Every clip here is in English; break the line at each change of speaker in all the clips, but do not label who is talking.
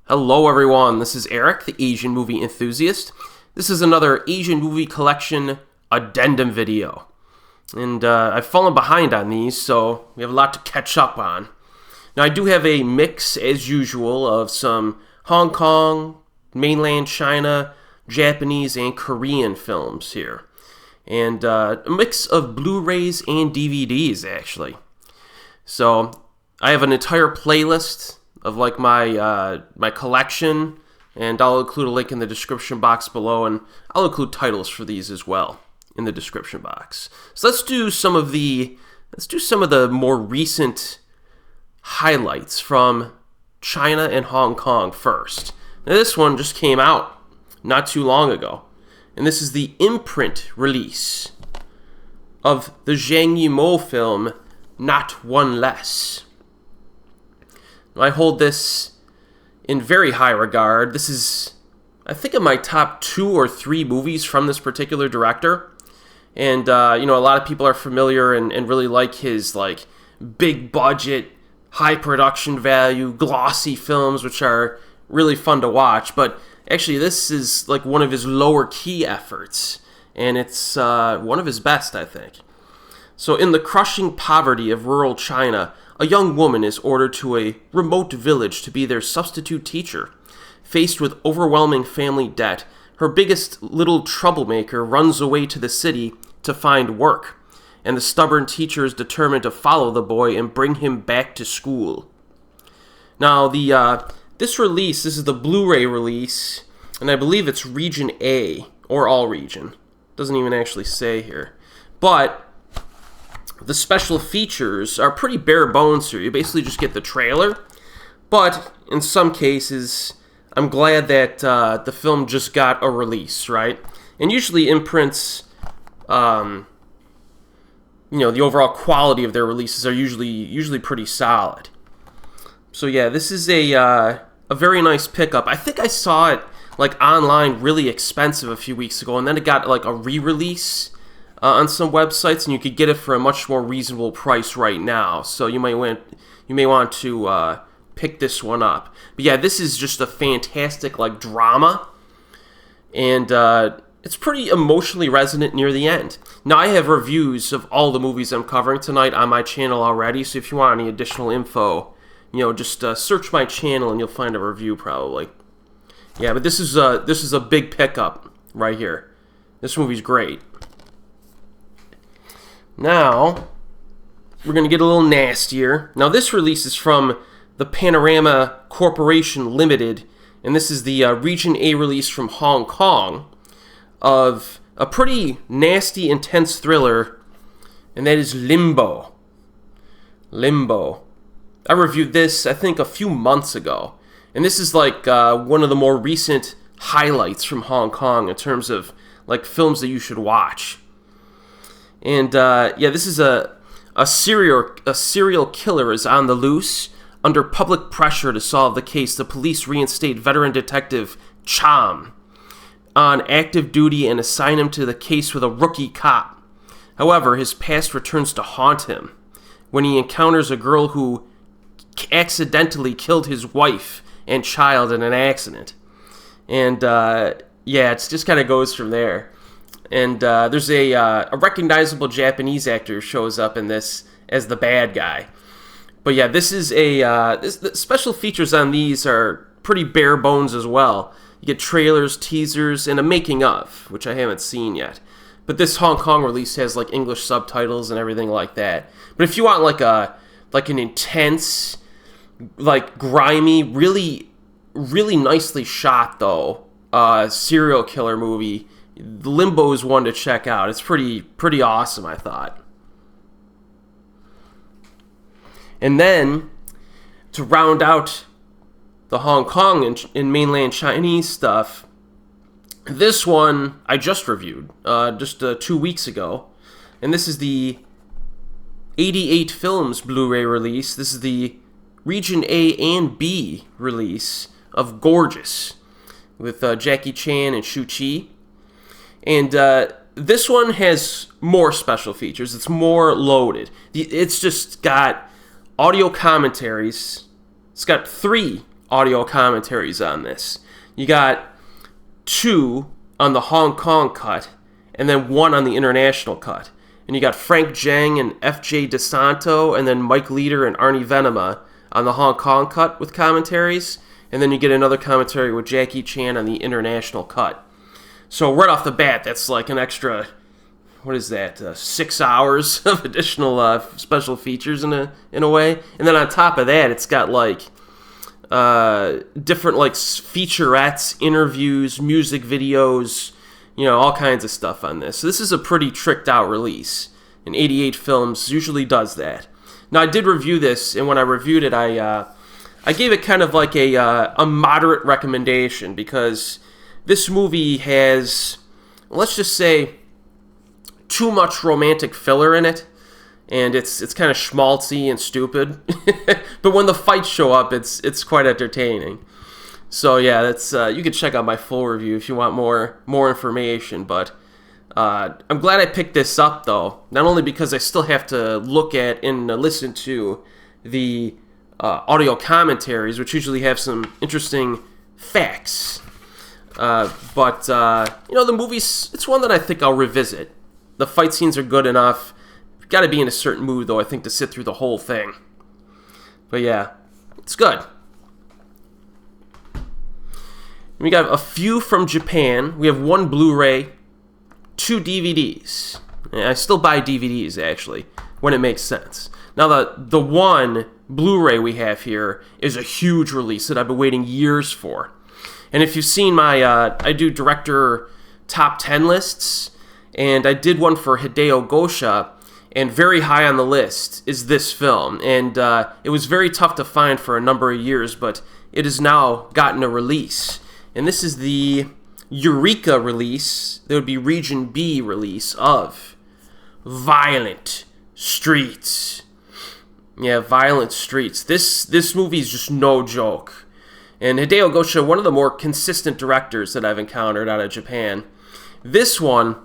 Hello everyone, this is Erik, the Asian movie enthusiast. This is another Asian movie collection addendum video. And I've fallen behind on these, so we have a lot to catch up on. Now I do have a mix, as usual, of some Hong Kong, mainland China, Japanese, and Korean films here. And a mix of Blu-rays and DVDs, actually. So I have an entire playlist of like my collection, and I'll include a link in the description box below, and I'll include titles for these as well in the description box. So let's do some of the more recent highlights from China and Hong Kong first. Now this one just came out not too long ago, and this is the imprint release of the Zhang Yimou film Not One Less. I hold this in very high regard. This is, I think, in my top 2 or 3 movies from this particular director. And, a lot of people are familiar and really like his, big budget, high production value, glossy films, which are really fun to watch. But actually, this is, one of his lower key efforts. And it's one of his best, I think. So, in the crushing poverty of rural China, a young woman is ordered to a remote village to be their substitute teacher. Faced with overwhelming family debt, her biggest little troublemaker runs away to the city to find work, and the stubborn teacher is determined to follow the boy and bring him back to school. Now, this is the Blu-ray release, and I believe it's Region A, or All Region. Doesn't even actually say here. But the special features are pretty bare bones here. You basically just get the trailer. But in some cases, I'm glad that the film just got a release, right? And usually imprints, the overall quality of their releases are usually pretty solid. So yeah, this is a very nice pickup. I think I saw it online really expensive a few weeks ago, and then it got a re-release on some websites, and you could get it for a much more reasonable price right now. So you may want to pick this one up. But yeah, this is just a fantastic drama, and it's pretty emotionally resonant near the end. Now I have reviews of all the movies I'm covering tonight on my channel already. So if you want any additional info, just search my channel and you'll find a review probably. Yeah, but this is a big pickup right here. This movie's great. Now, we're going to get a little nastier. Now, this release is from the Panorama Corporation Limited, and this is the Region A release from Hong Kong of a pretty nasty, intense thriller, and that is Limbo. Limbo. I reviewed this, I think, a few months ago, and this is one of the more recent highlights from Hong Kong in terms of films that you should watch. And this is a serial killer is on the loose. Under public pressure to solve the case, the police reinstate veteran detective Cham on active duty and assign him to the case with a rookie cop. However, his past returns to haunt him when he encounters a girl who accidentally killed his wife and child in an accident. And it just kind of goes from there. And there's a recognizable Japanese actor who shows up in this as the bad guy. But yeah, this is the special features on these are pretty bare bones as well. You get trailers, teasers, and a making of, which I haven't seen yet. But this Hong Kong release has English subtitles and everything like that. But if you want an intense, grimy, really, really nicely shot though, serial killer movie, Limbo is one to check out. It's pretty awesome, I thought. And then, to round out the Hong Kong and mainland Chinese stuff, this one I just reviewed just 2 weeks ago. And this is the 88 Films Blu-ray release. This is the Region A and B release of Gorgeous with Jackie Chan and Shu Qi. And this one has more special features. It's more loaded. It's just got audio commentaries. It's got 3 audio commentaries on this. You got 2 on the Hong Kong cut, and then 1 on the international cut. And you got Frank Zhang and F.J. DeSanto, and then Mike Leader and Arnie Venema on the Hong Kong cut with commentaries. And then you get another commentary with Jackie Chan on the international cut. So right off the bat, that's like an extra, 6 hours of additional special features in a way. And then on top of that, it's got like different like featurettes, interviews, music videos, all kinds of stuff on this. So this is a pretty tricked out release. And 88 Films usually does that. Now I did review this, and when I reviewed it, I gave it kind of like a moderate recommendation, because this movie has, let's just say, too much romantic filler in it, and it's kind of schmaltzy and stupid. But when the fights show up, it's quite entertaining. So yeah, that's you can check out my full review if you want more information. But I'm glad I picked this up, though, not only because I still have to look at and listen to the audio commentaries, which usually have some interesting facts. But the movie's, it's one that I think I'll revisit. The fight scenes are good enough. You've got to be in a certain mood, though, I think, to sit through the whole thing. But yeah, it's good. We got a few from Japan. We have 1 Blu-ray, 2 DVDs. And I still buy DVDs, actually, when it makes sense. Now, the 1 Blu-ray we have here is a huge release that I've been waiting years for. And if you've seen my, I do director top 10 lists, and I did one for Hideo Gosha, and very high on the list is this film. And it was very tough to find for a number of years, but it has now gotten a release. And this is the Eureka release. There would be Region B release of Violent Streets. Yeah, Violent Streets. This movie is just no joke. And Hideo Gosha, one of the more consistent directors that I've encountered out of Japan. This one,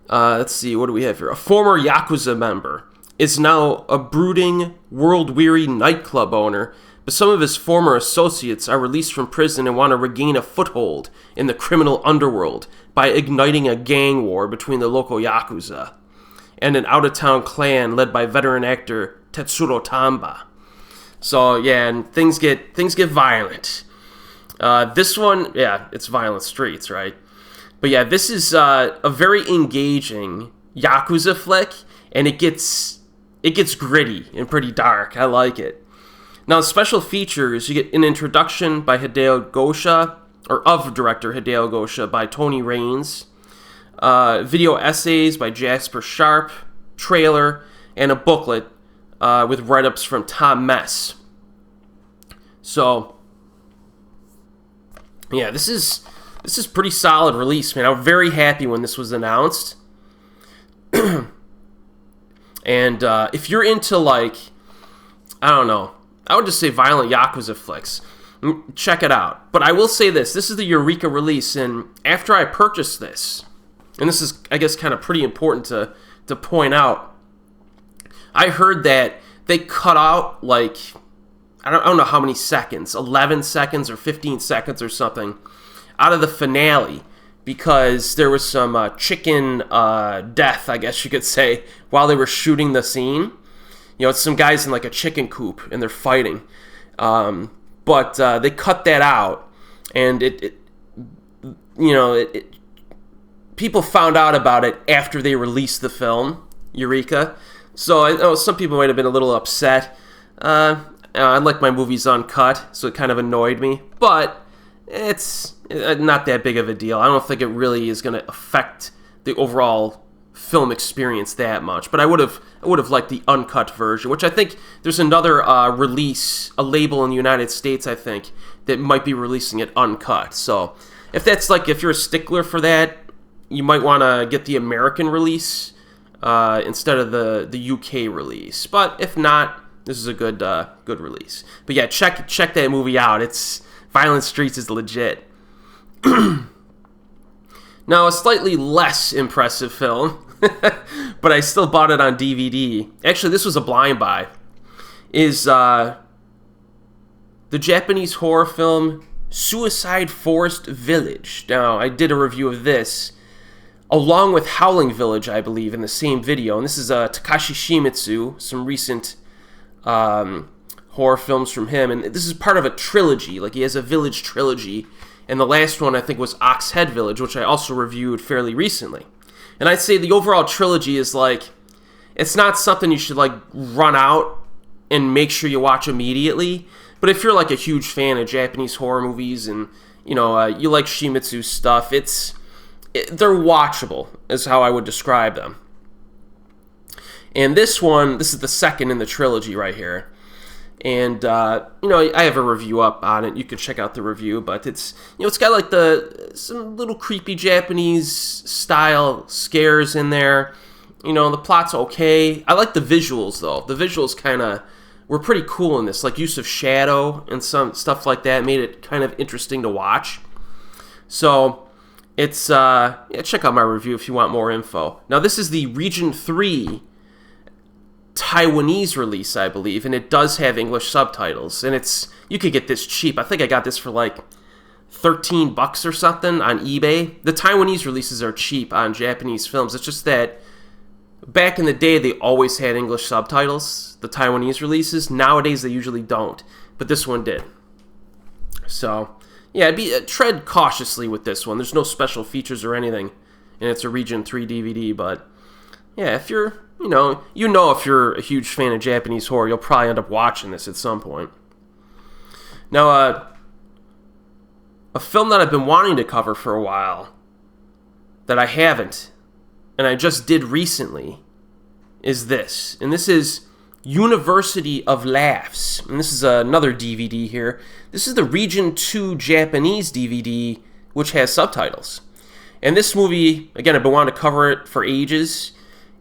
let's see, what do we have here? A former Yakuza member is now a brooding, world-weary nightclub owner, but some of his former associates are released from prison and want to regain a foothold in the criminal underworld by igniting a gang war between the local Yakuza and an out-of-town clan led by veteran actor Tetsuro Tamba. So yeah, and things get violent. This one, yeah, it's Violent Streets, right? But yeah, this is a very engaging Yakuza flick, and it gets gritty and pretty dark. I like it. Now, special features, you get an introduction by Hideo Gosha, or of director Hideo Gosha, by Tony Raines, video essays by Jasper Sharp, trailer, and a booklet with write-ups from Tom Mess. So, yeah, this is pretty solid release, man. I'm very happy when this was announced. And if you're into, like, I don't know, I would just say violent Yakuza flicks, check it out. But I will say this is the Eureka release, and after I purchased this, and this is, I guess, kind of pretty important to point out, I heard that they cut out, like, I don't know how many seconds, 11 seconds or 15 seconds or something, out of the finale, because there was some chicken death, I guess you could say, while they were shooting the scene. It's some guys in like a chicken coop, and they're fighting. But they cut that out, and people found out about it after they released the film, Eureka. So I know some people might have been a little upset. I like my movies uncut, so it kind of annoyed me. But it's not that big of a deal. I don't think it really is going to affect the overall film experience that much. But I would have liked the uncut version, which I think there's another release, a label in the United States, I think, that might be releasing it uncut. So if you're a stickler for that, you might want to get the American release instead of the UK release. But if not, this is a good release. But yeah, check that movie out. It's Violent Streets is legit. Now, a slightly less impressive film, but I still bought it on DVD. Actually, this was a blind buy. Is the the Japanese horror film Suicide Forest Village. Now, I did a review of this along with Howling Village, I believe, in the same video. And this is Takashi Shimizu, some recent horror films from him. And this is part of a trilogy. Like, he has a Village trilogy. And the last one, I think, was Ox Head Village, which I also reviewed fairly recently. And I'd say the overall trilogy is, like, it's not something you should, like, run out and make sure you watch immediately. But if you're, like, a huge fan of Japanese horror movies and, you know, you like Shimizu's stuff, they're watchable, is how I would describe them. And this is the second in the trilogy right here. And, you know, I have a review up on it. You can check out the review, but it's got, like, some little creepy Japanese style scares in there. You know, the plot's okay. I like the visuals, though. The visuals kind of were pretty cool in this, like use of shadow and some stuff like that made it kind of interesting to watch. So it's check out my review if you want more info. Now, this is the Region 3 Taiwanese release, I believe, and it does have English subtitles. And you could get this cheap. I think I got this for like $13 or something on eBay. The Taiwanese releases are cheap on Japanese films. It's just that back in the day, they always had English subtitles, the Taiwanese releases. Nowadays, they usually don't, but this one did. So, yeah, tread cautiously with this one. There's no special features or anything, and it's a Region 3 DVD, but yeah, if you're, if you're a huge fan of Japanese horror, you'll probably end up watching this at some point. Now, a film that I've been wanting to cover for a while, that I haven't, and I just did recently, is this. And this is University of Laughs. And this is another DVD here. This is the Region 2 Japanese DVD, which has subtitles. And this movie, again, I've been wanting to cover it for ages,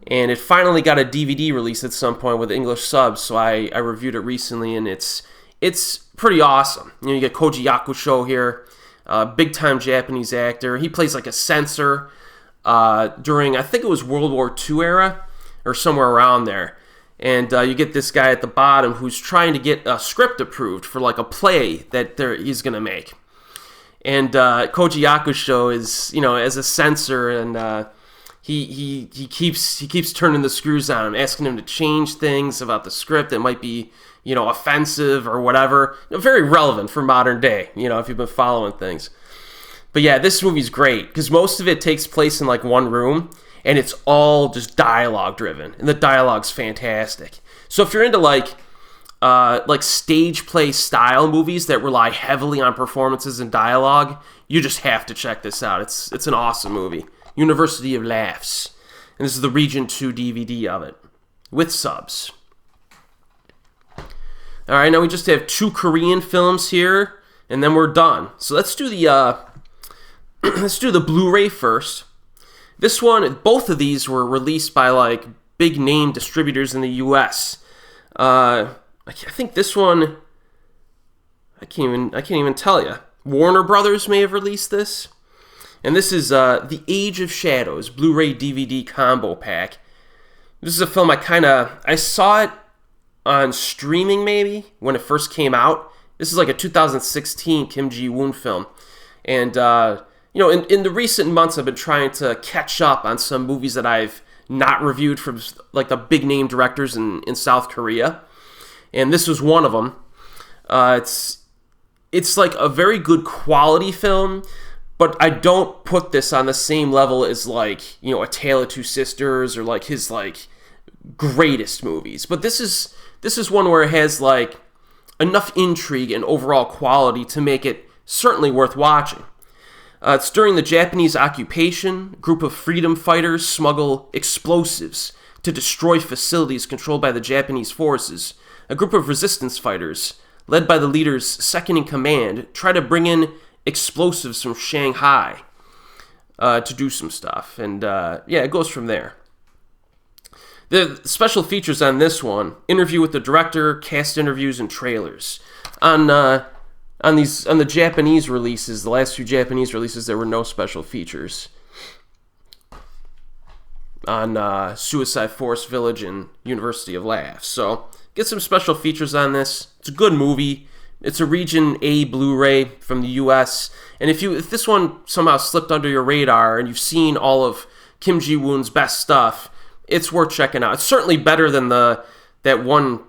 and it finally got a DVD release at some point with English subs, so I reviewed it recently, and it's pretty awesome. You get Koji Yakusho here, big-time Japanese actor. He plays like a censor during, I think it was World War II era, or somewhere around there. And you get this guy at the bottom who's trying to get a script approved for like a play that he's going to make. And Koji Yakusho is, as a censor, and he keeps turning the screws on him, asking him to change things about the script that might be, offensive or whatever. Very relevant for modern day, if you've been following things. But yeah, this movie's great because most of it takes place in like one room, and it's all just dialogue driven, and the dialogue's fantastic. So if you're into like stage play style movies that rely heavily on performances and dialogue, you just have to check this out. It's an awesome movie. University of Laughs, and this is the Region 2 DVD of it with subs. All right, now we just have 2 Korean films here, and then we're done. So let's do the Blu-ray first. This one, both of these were released by like big name distributors in the U.S. I think this one, I can't even tell you. Warner Brothers may have released this, and this is The Age of Shadows Blu-ray DVD combo pack. This is a film I saw it on streaming maybe when it first came out. This is like a 2016 Kim Ji-woon film, and in the recent months, I've been trying to catch up on some movies that I've not reviewed from like the big name directors in South Korea, and this was one of them. It's like a very good quality film, but I don't put this on the same level as like A Tale of Two Sisters or like his like greatest movies. But this is one where it has like enough intrigue and overall quality to make it certainly worth watching. It's during the Japanese occupation. A group of freedom fighters smuggle explosives to destroy facilities controlled by the Japanese forces. A group of resistance fighters, led by the leader's second-in-command, try to bring in explosives from Shanghai to do some stuff. And it goes from there. The special features on this one: interview with the director, cast interviews, and trailers. On the Japanese releases, the last 2 Japanese releases, there were no special features. On Suicide Forest Village and University of Laughs. So get some special features on this. It's a good movie. It's a Region A Blu-ray from the U.S. And if this one somehow slipped under your radar and you've seen all of Kim Ji-woon's best stuff, it's worth checking out. It's certainly better than that one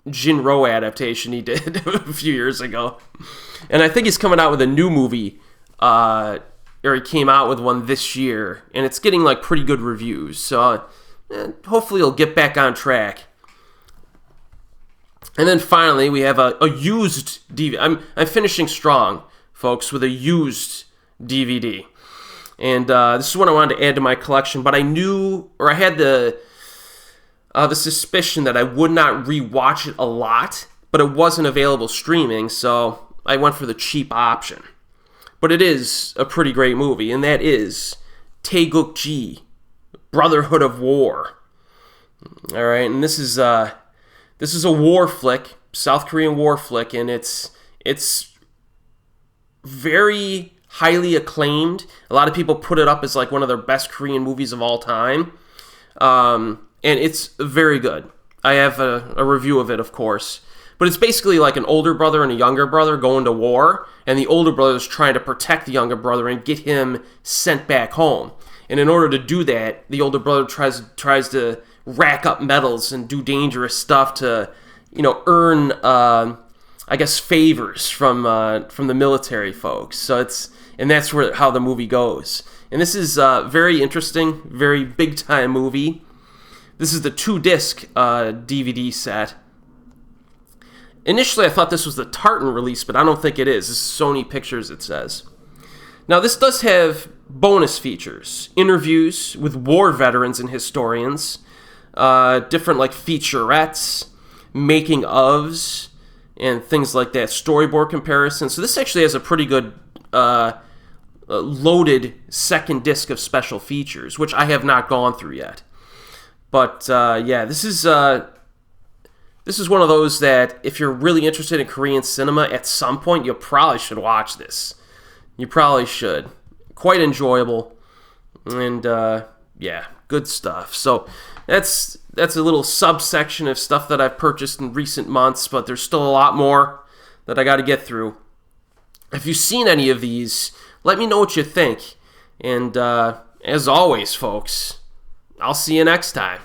Jinro adaptation he did a few years ago. And I think he's coming out with a new movie, or he came out with one this year, and it's getting like pretty good reviews. So hopefully he'll get back on track. And then finally, we have a used DVD. I'm finishing strong, folks, with a used DVD. And this is what I wanted to add to my collection, but I knew, or I had the suspicion that I would not rewatch it a lot, but it wasn't available streaming, so I went for the cheap option. But it is a pretty great movie, and that is Taegukgi, Brotherhood of War. All right, and this is a war flick, South Korean war flick, and it's very highly acclaimed. A lot of people put it up as like one of their best Korean movies of all time, and it's very good. I have a review of it, of course, but it's basically like an older brother and a younger brother going to war, and the older brother is trying to protect the younger brother and get him sent back home. And in order to do that, the older brother tries to rack up medals and do dangerous stuff to, earn, I guess, favors from the military folks. So that's how the movie goes. And this is a very interesting, very big time movie. This is the 2-disc DVD set. Initially, I thought this was the Tartan release, but I don't think it is. This is Sony Pictures, it says. Now, this does have bonus features, interviews with war veterans and historians, different like featurettes, making ofs, and things like that, storyboard comparisons. So this actually has a pretty good loaded second disc of special features, which I have not gone through yet. But this is one of those that if you're really interested in Korean cinema, at some point you probably should watch this. You probably should. Quite enjoyable, and good stuff. So that's a little subsection of stuff that I've purchased in recent months, but there's still a lot more that I got to get through. If you've seen any of these, let me know what you think. And as always, folks, I'll see you next time.